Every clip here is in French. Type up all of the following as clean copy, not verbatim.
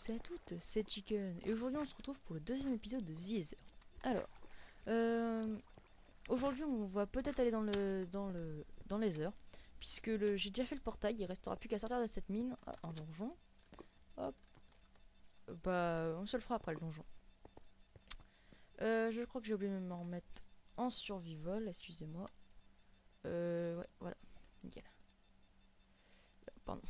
tous et à toutes, c'est Chicken et aujourd'hui on se retrouve pour le deuxième épisode de The Ether. Alors, aujourd'hui on va peut-être aller dans les heures puisque j'ai déjà fait le portail, il restera plus qu'à sortir de cette mine, un donjon. Hop, bah on se le fera après le donjon. Je crois que j'ai oublié de me remettre en survival, excusez-moi. Ouais, voilà, nickel. Pardon.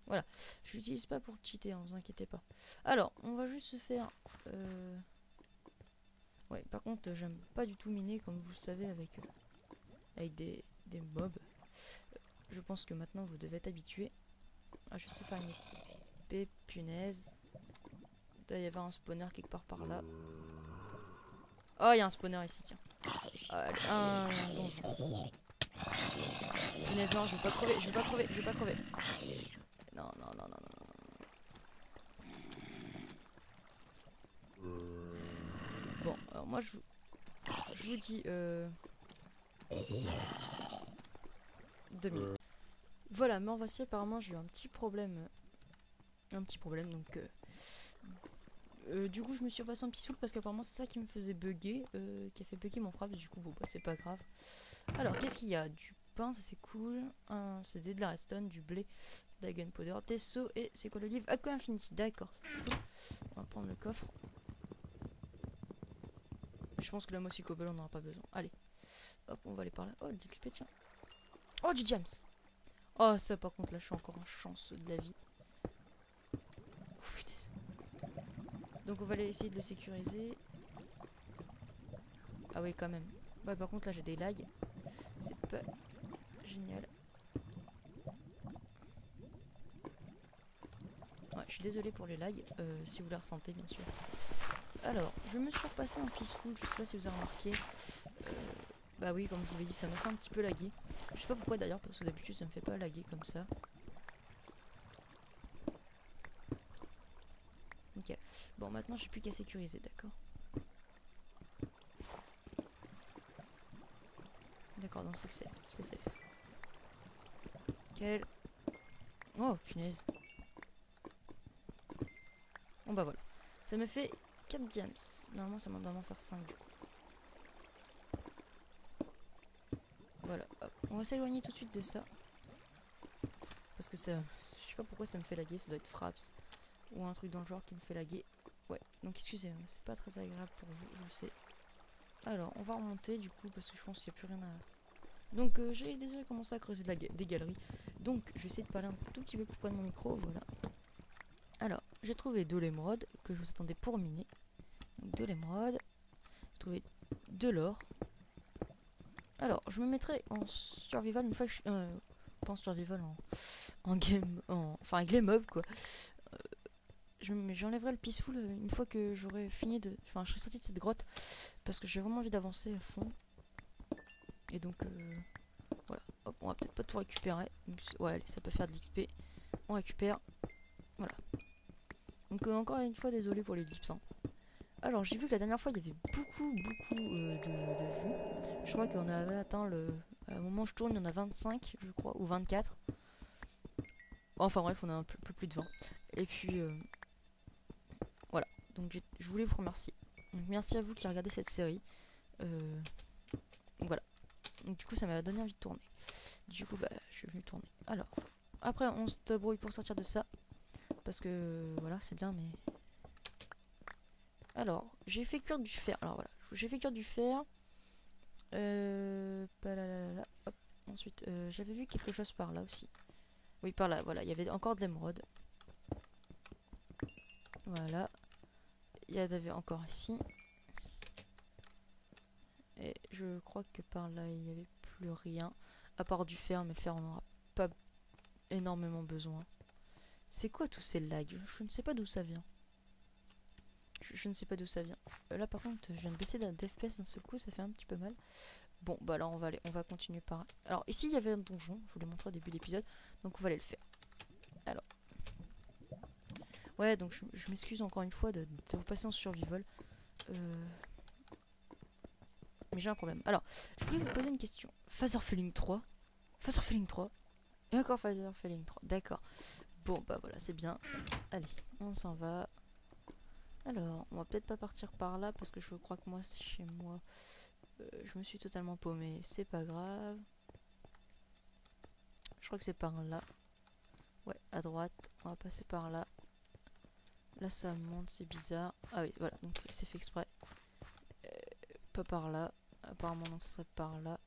Voilà, je l'utilise pas pour cheater, hein, vous inquiétez pas. Alors, on va juste se faire... Ouais, par contre, j'aime pas du tout miner, comme vous le savez, avec des mobs. Je pense que maintenant, vous devez être habitué. Ah, je sais faire une épée, punaise. Il doit y avoir un spawner quelque part par là. Oh, il y a un spawner ici, tiens. Allez, un donjon. Punaise, non, je vais pas crever, je vais pas crever, je vais pas crever. Non, non, non, non, non. Bon, alors moi, je vous dis... 2 minutes. Voilà, mais en voici, apparemment, j'ai eu un petit problème. Donc... du coup, je me suis repassé en pissoul parce qu'apparemment, c'est ça qui me faisait bugger, qui a fait bugger mon frappe. Du coup, bon, bah, c'est pas grave. Alors, qu'est-ce qu'il y a? Du pain, ça c'est cool. Un CD, de la redstone, du blé, de la gunpowder, des seaux et c'est quoi le livre? Aqua Infinity, d'accord, ça c'est cool. On va prendre le coffre. Je pense que la mossy cobble, on n'aura pas besoin. Allez, hop, on va aller par là. Oh, de l'XP, tiens. Oh, du James. Oh, ça, par contre, là, je suis encore en chance de la vie. Ouf, punaise. Donc, on va aller essayer de le sécuriser. Ah oui, quand même. Ouais, par contre, là, j'ai des lags. C'est pas génial. Ouais, je suis désolé pour les lags, si vous les ressentez, bien sûr. Alors, je me suis repassé en peaceful, je sais pas si vous avez remarqué. Bah oui, comme je vous l'ai dit, ça m'a fait un petit peu laguer. Je sais pas pourquoi d'ailleurs, parce que d'habitude, ça me fait pas laguer comme ça. Ok. Bon, maintenant, j'ai plus qu'à sécuriser, d'accord? D'accord, donc c'est safe, c'est safe. Quel... Oh, punaise. Bon bah voilà. Ça me fait 4 diams. Normalement, ça m'en doit m'en faire 5 du coup. Voilà, hop. On va s'éloigner tout de suite de ça. Parce que ça... Je sais pas pourquoi ça me fait laguer, ça doit être Fraps. Ou un truc dans le genre qui me fait laguer. Ouais, donc excusez-moi, c'est pas très agréable pour vous, je sais. Alors, on va remonter du coup, parce que je pense qu'il n'y a plus rien à... Donc, j'ai déjà commencé à creuser des galeries. Donc, je vais essayer de parler un tout petit peu plus près de mon micro, voilà. Alors, j'ai trouvé de l'émeraude que je vous attendais pour miner. Donc, de l'émeraude. J'ai trouvé de l'or. Alors, je me mettrai en survival une fois que pas en survival, en game... enfin, avec les mobs, quoi. J'enlèverai le peaceful une fois que j'aurai fini de... Enfin, je serai sorti de cette grotte. Parce que j'ai vraiment envie d'avancer à fond. Et donc, voilà. Hop, on va peut-être pas tout récupérer. Ouais, allez, ça peut faire de l'XP. On récupère. Voilà. Donc, encore une fois, désolé pour les dips. Hein. Alors, j'ai vu que la dernière fois, il y avait beaucoup de vues. Je crois qu'on avait atteint le... Au moment où je tourne, il y en a 25, je crois, ou 24. Enfin bref, on a un peu plus de 20. Et puis, voilà. Donc, je voulais vous remercier. Donc, merci à vous qui regardez cette série. Donc, voilà. Donc, du coup, ça m'a donné envie de tourner. Du coup, bah, je suis venu tourner. Alors, après, on se débrouille pour sortir de ça. Parce que, voilà, c'est bien, mais... Alors, j'ai fait cuire du fer. Alors, voilà. J'ai fait cuire du fer. Hop. Ensuite, j'avais vu quelque chose par là aussi. Oui, par là, voilà. Il y avait encore de l'émeraude. Voilà. Il y en avait encore ici. Et je crois que par là, il n'y avait plus rien. À part du fer, mais le fer, on n'aura pas énormément besoin. C'est quoi tous ces lags? Je ne sais pas d'où ça vient. Je ne sais pas d'où ça vient. Là, par contre, je viens de baisser d'FPS d'un seul coup, ça fait un petit peu mal. Bon, bah alors on va continuer par... Alors, ici, il y avait un donjon, je vous l'ai montré au début de l'épisode, donc on va aller le faire. Alors. Ouais, donc je m'excuse encore une fois de vous passer en survival. Mais j'ai un problème. Alors, je voulais vous poser une question. Fatherfalling 3 Fatherfalling 3 et encore Fatherfalling 3, d'accord. Bon bah voilà, c'est bien. Allez, on s'en va. Alors, on va peut-être pas partir par là parce que je crois que moi, chez moi, je me suis totalement paumé. C'est pas grave. Je crois que c'est par là. Ouais, à droite. On va passer par là. Là, ça monte, c'est bizarre. Ah oui, voilà, donc c'est fait exprès. Pas par là. Apparemment, non, ça serait par là.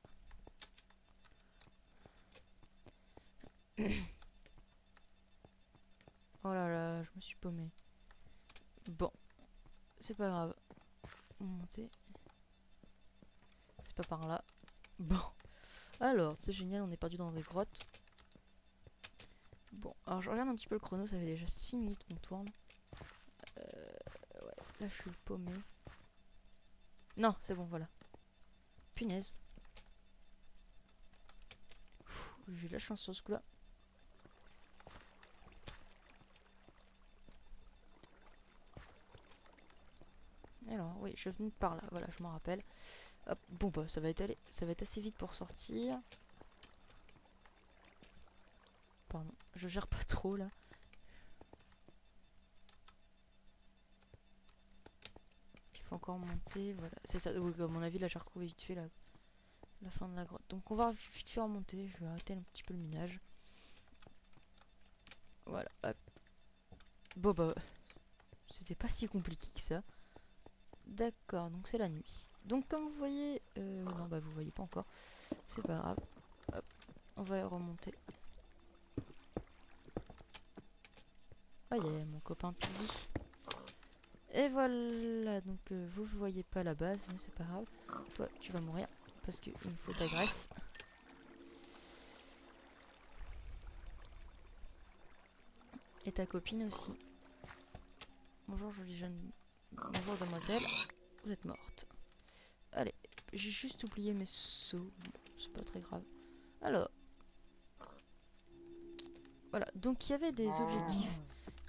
Oh là là, je me suis paumé. Bon, c'est pas grave. Monter. C'est pas par là. Bon. Alors, c'est génial, on est perdu dans des grottes. Bon, alors je regarde un petit peu le chrono, ça fait déjà 6 minutes qu'on tourne. Ouais, là je suis paumé. Non, c'est bon, voilà. Punaise. J'ai de la chance sur ce coup-là. Alors, oui, je venais de par là, voilà, je m'en rappelle. Hop, bon bah, ça va être assez vite pour sortir. Pardon, je gère pas trop là. Il faut encore monter, voilà. C'est ça, oui, à mon avis, là j'ai retrouvé vite fait la fin de la grotte. Donc on va vite faire remonter, je vais arrêter un petit peu le minage. Voilà, hop. Bon bah, c'était pas si compliqué que ça. D'accord, donc c'est la nuit. Donc comme vous voyez, non bah vous voyez pas encore, c'est pas grave. Hop, on va remonter. Ah yeah, mon copain Piggy. Et voilà, donc vous voyez pas la base, mais c'est pas grave. Toi, tu vas mourir parce qu'il me faut ta graisse. Et ta copine aussi. Bonjour jolie jeune. Bonjour demoiselle. Vous êtes morte. Allez, j'ai juste oublié mes seaux. C'est pas très grave. Alors. Voilà, donc il y avait des objectifs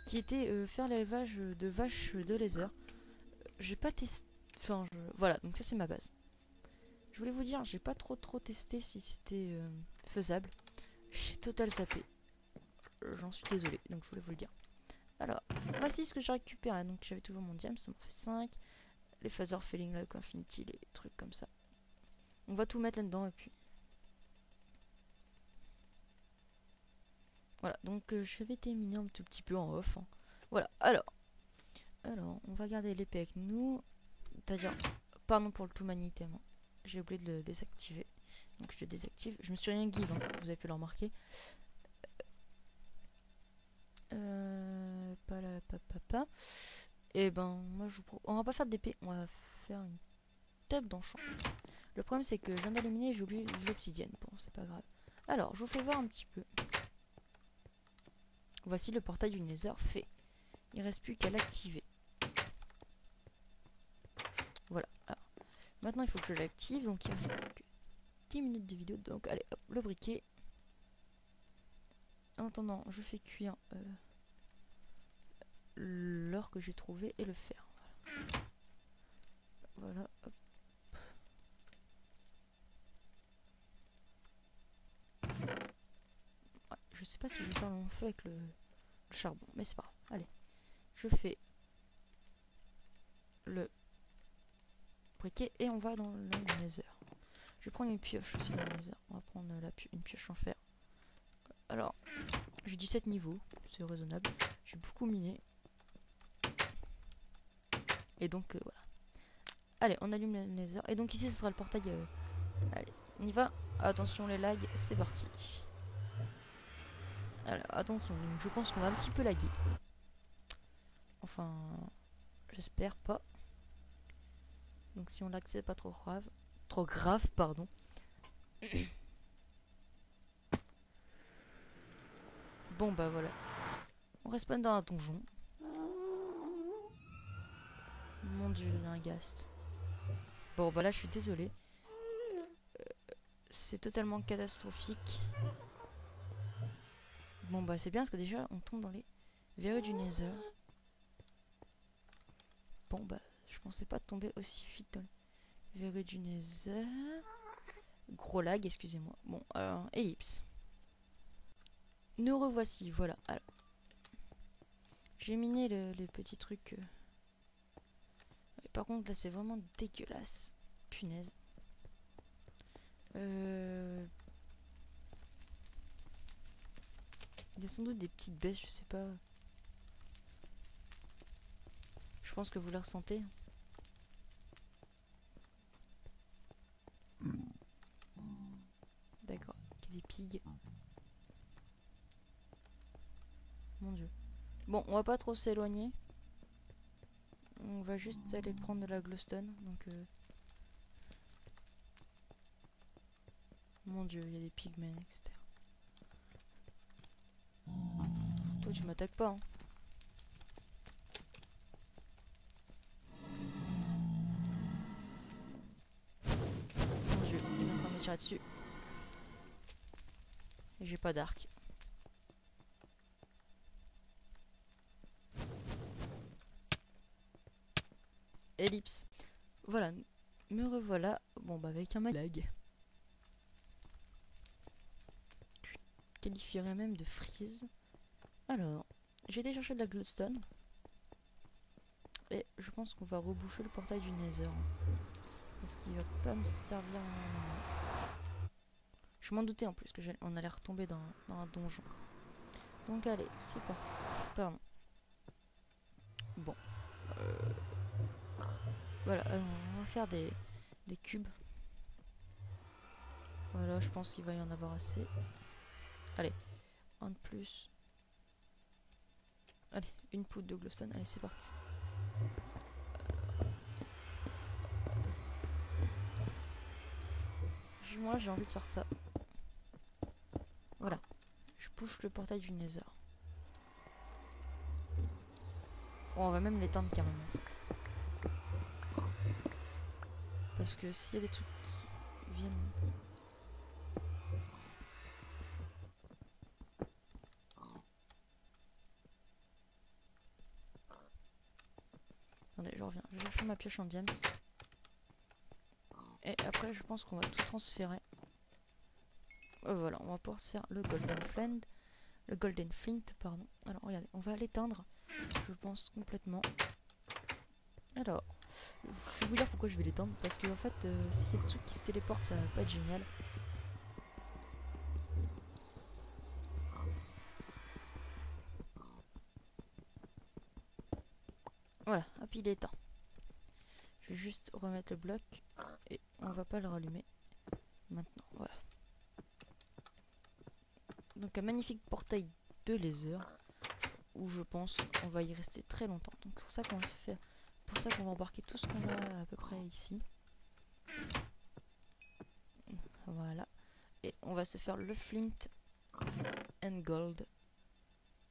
qui étaient faire l'élevage de vaches de laser. J'ai pas testé. Enfin, voilà, donc ça c'est ma base. Je voulais vous dire, j'ai pas trop testé si c'était faisable. J'ai total zappé. J'en suis désolé, donc je voulais vous le dire. Alors, voici ce que j'ai récupéré. Donc j'avais toujours mon diamant, ça m'en fait 5. Les phaser filling like infinity, les trucs comme ça. On va tout mettre là-dedans et puis... Voilà, donc j'avais terminé un tout petit peu en off. Hein. Voilà, alors, on va garder l'épée avec nous. D'ailleurs, pardon pour le tout item. Hein. J'ai oublié de le désactiver. Donc je le désactive. Je me suis rien give, hein, vous avez pu le remarquer. Pas. Et ben, moi je vous on va pas faire d'épée, on va faire une table d'enchant. Le problème c'est que je viens d'éliminer et j'ai oublié l'obsidienne. Bon, c'est pas grave. Alors, je vous fais voir un petit peu. Voici le portail du Nether fait. Il reste plus qu'à l'activer. Voilà. Alors, maintenant il faut que je l'active. Donc il reste plus que 10 minutes de vidéo. Donc allez, hop, le briquet. En attendant, je fais cuire l'or que j'ai trouvé et le fer. Voilà, hop. Ouais, je sais pas si je vais faire mon feu avec le charbon, mais c'est pas grave. Allez, je fais le briquet et on va dans le Nether. Je vais prendre une pioche aussi dans le Nether. On va prendre une pioche en fer. Alors, j'ai 17 niveaux, c'est raisonnable. J'ai beaucoup miné. Et donc, voilà. Allez, on allume le Nether. Et donc ici, ce sera le portail. Allez, on y va. Attention les lags, c'est parti. Alors, attention, donc je pense qu'on va un petit peu laguer. Enfin, j'espère pas. Donc si on lag, c'est pas trop grave. Trop grave, pardon. Bon, bah voilà. On respawn dans un donjon. Mon dieu, il y a un ghast. Bon, bah là, je suis désolé. C'est totalement catastrophique. Bon, bah c'est bien parce que déjà, on tombe dans les verrues du Nether. Bon, bah, je pensais pas tomber aussi vite dans les verrues du Nether. Gros lag, excusez-moi. Bon, alors, ellipse. Nous revoici, voilà. Alors, J'ai miné les petits trucs. Par contre, là, c'est vraiment dégueulasse. Punaise. Il y a sans doute des petites baisses, je sais pas. Je pense que vous la ressentez. D'accord, il y a des pigs. Mon dieu. Bon, on va pas trop s'éloigner. On va juste aller prendre de la glowstone. Donc, mon dieu, il y a des pigmen, etc. Toi, tu m'attaques pas, hein. Mon dieu, il est en train de me tirer dessus. Et j'ai pas d'arc. Ellipse. Voilà, me revoilà. Bon, bah, avec un lag. Je qualifierais même de freeze. Alors, j'ai été chercher de la glowstone. Et je pense qu'on va reboucher le portail du Nether. Parce qu'il va pas me servir énormément. Je m'en doutais en plus que on allait retomber dans un donjon. Donc allez, c'est parti. Pardon. Bon. Voilà, on va faire des cubes. Voilà, je pense qu'il va y en avoir assez. Allez, un de plus. Allez, une poudre de glowstone. Allez, c'est parti. Moi, j'ai envie de faire ça. Voilà. Je push le portail du Nether. Bon, on va même l'éteindre carrément, en fait. Parce que s'il y a des trucs qui viennent... Attendez, je reviens. Je vais chercher ma pioche en diams. Et après, je pense qu'on va tout transférer. Voilà, on va pouvoir se faire le Golden Flint. Le Golden Flint, pardon. Alors, regardez, on va l'éteindre. Je pense complètement. Alors, je vais vous dire pourquoi je vais l'éteindre. Parce que, en fait, s'il y a des trucs qui se téléportent, ça va pas être génial. Voilà, hop, il est éteint. Je vais juste remettre le bloc. Et on va pas le rallumer. Maintenant, voilà. Donc, un magnifique portail de laser. Où je pense on va y rester très longtemps. Donc, c'est pour ça qu'on va se faire. Pour ça qu'on va embarquer tout ce qu'on a à peu près ici. Voilà. Et on va se faire le flint and gold.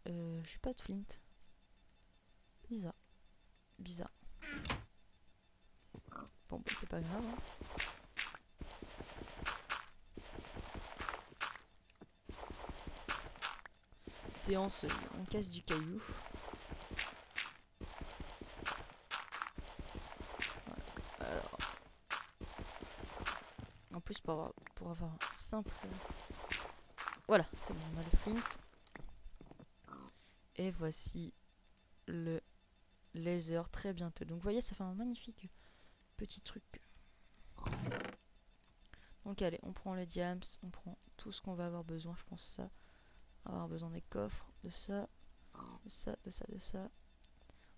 J'ai pas de flint. Bizarre. Bizarre. Bon, bah, c'est pas grave. Hein. Séance, on casse du caillou. Voilà. Alors. En plus, pour avoir un simple... Voilà, c'est bon, on a le flint. Et voici le laser très bientôt. Donc vous voyez, ça fait un magnifique petit truc. Donc allez, on prend le diams, on prend tout ce qu'on va avoir besoin, je pense ça. On va avoir besoin des coffres, de ça, de ça, de ça, de ça.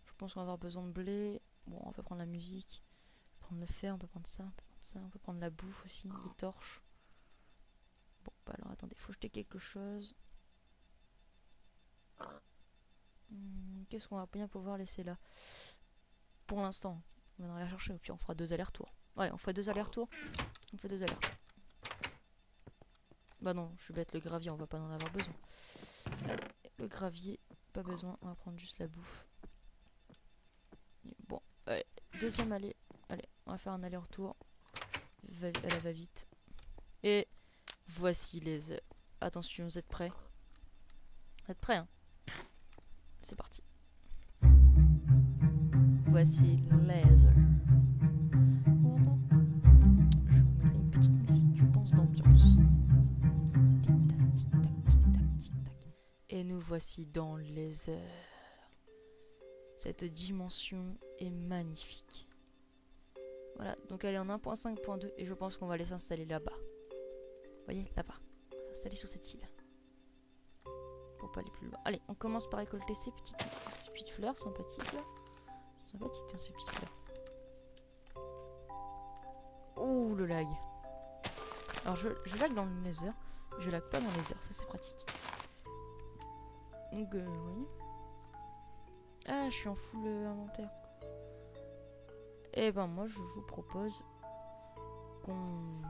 Je pense qu'on va avoir besoin de blé. Bon, on peut prendre la musique, on peut prendre le fer, on peut prendre ça, on peut prendre ça, on peut prendre la bouffe aussi, les torches. Bon, bah alors attendez, faut jeter quelque chose. Qu'est-ce qu'on va bien pouvoir laisser là? Pour l'instant, on va aller chercher, et puis on fera 2 allers-retours. Allez, on fait 2 allers-retours. On fait 2 allers-retours. Bah non, je suis bête, le gravier, on va pas en avoir besoin. Allez, le gravier, pas besoin, on va prendre juste la bouffe. Bon, allez, deuxième aller. Allez, on va faire un aller-retour. Elle va vite. Et voici les œufs. Attention, vous êtes prêts? Vous êtes prêts, hein? C'est parti. Voici les œufs. Je vous mettrai une petite musique, je pense, d'ambiance. Et nous voici dans les heures. Cette dimension est magnifique. Voilà, donc elle est en 1.5.2 et je pense qu'on va aller s'installer là-bas. Vous voyez, là-bas. On va s'installer sur cette île. Pour pas aller plus loin. Allez, on commence par récolter ces petites fleurs sympathiques là. Sympathique, hein, ces petites fleurs. Ouh, le lag. Alors je lag dans le nether. Je lag pas dans le nether, ça c'est pratique. Donc, oui. Ah, je suis en full inventaire. Et ben moi je vous propose qu'on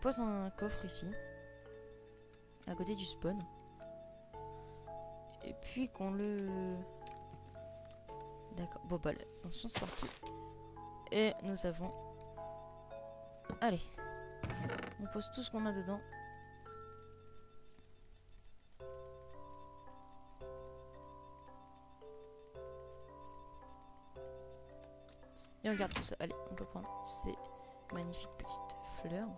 pose un coffre ici, à côté du spawn. Et puis qu'on le... D'accord, bon bah attention c'est parti. Et nous avons... Allez, on pose tout ce qu'on a dedans. Et on regarde tout ça. Allez, on peut prendre ces magnifiques petites fleurs.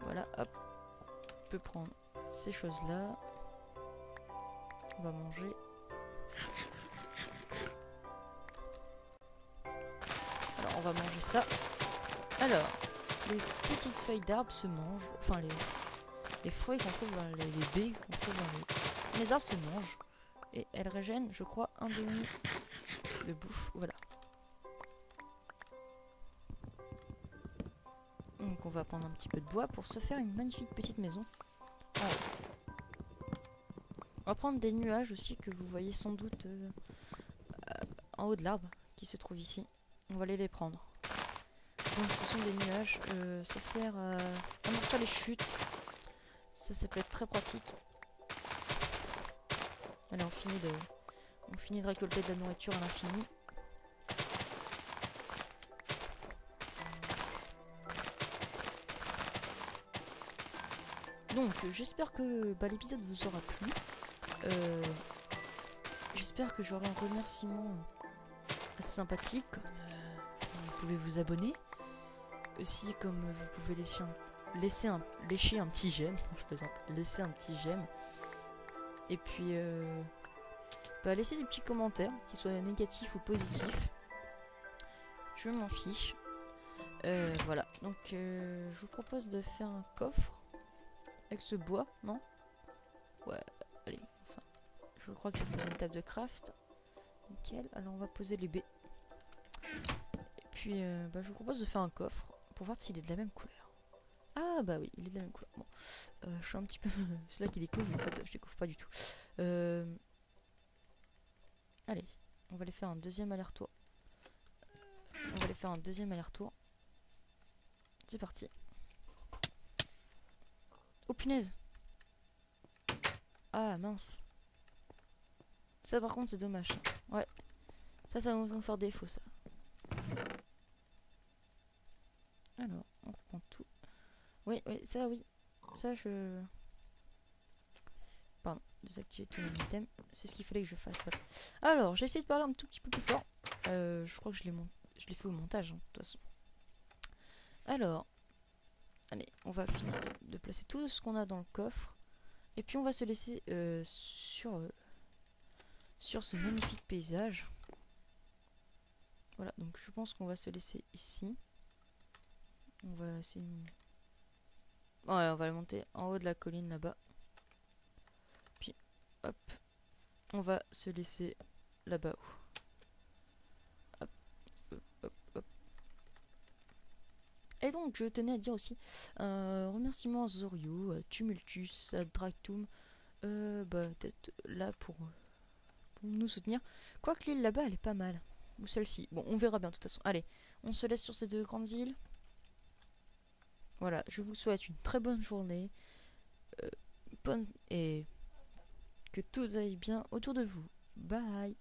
Voilà, hop. On peut prendre ces choses-là. On va manger. Alors, on va manger ça. Alors, les petites feuilles d'arbres se mangent. Enfin, les fruits qu'on trouve dans les baies qu'on trouve dans les arbres se mangent. Et elles régènent, je crois, un demi de bouffe. Voilà. Donc on va prendre un petit peu de bois pour se faire une magnifique petite maison. Alors, on va prendre des nuages aussi que vous voyez sans doute en haut de l'arbre qui se trouve ici. On va aller les prendre. Donc ce sont des nuages. Ça sert à amortir les chutes. Ça peut être très pratique. Allez, on finit de récolter de la nourriture à l'infini. Donc j'espère que l'épisode vous aura plu. J'espère que j'aurai un remerciement assez sympathique. Comme, vous pouvez vous abonner. Aussi comme vous pouvez lécher un petit j'aime. Je plaisante. Laisser un petit j'aime. Et puis laissez des petits commentaires, qu'ils soient négatifs ou positifs. Je m'en fiche. Voilà. Donc je vous propose de faire un coffre. Avec ce bois, non? Ouais, allez, enfin. Je crois que je vais poser une table de craft. Nickel. Alors on va poser les baies. Et puis je vous propose de faire un coffre pour voir s'il est de la même couleur. Ah bah oui, il est de la même couleur. Bon, je suis un petit peu... C'est là qui découvre, mais en fait je découvre pas du tout. Allez, on va aller faire un deuxième aller-retour. C'est parti. Oh punaise! Ah mince! Ça par contre c'est dommage. Ouais. Ça va nous faire défaut ça. Alors, on reprend tout. Oui, ça oui. Ça je... Pardon, désactiver tous mes items. C'est ce qu'il fallait que je fasse, voilà. Alors, j'ai essayé de parler un tout petit peu plus fort. Je crois que je l'ai fait au montage, hein, de toute façon. Alors, allez, on va finir de placer tout ce qu'on a dans le coffre. Et puis on va se laisser sur ce magnifique paysage. Voilà, donc je pense qu'on va se laisser ici. On va essayer... Ouais, on va monter en haut de la colline là-bas. Puis, hop. On va se laisser là-bas. Hop, hop, hop. Et donc, je tenais à dire aussi remerciement à Zorio, à Tumultus, à Dractum, d'être là pour nous soutenir. Quoique l'île là-bas, elle est pas mal. Ou celle-ci. Bon, on verra bien de toute façon. Allez, on se laisse sur ces deux grandes îles. Voilà, je vous souhaite une très bonne journée. Et que tout aille bien autour de vous. Bye!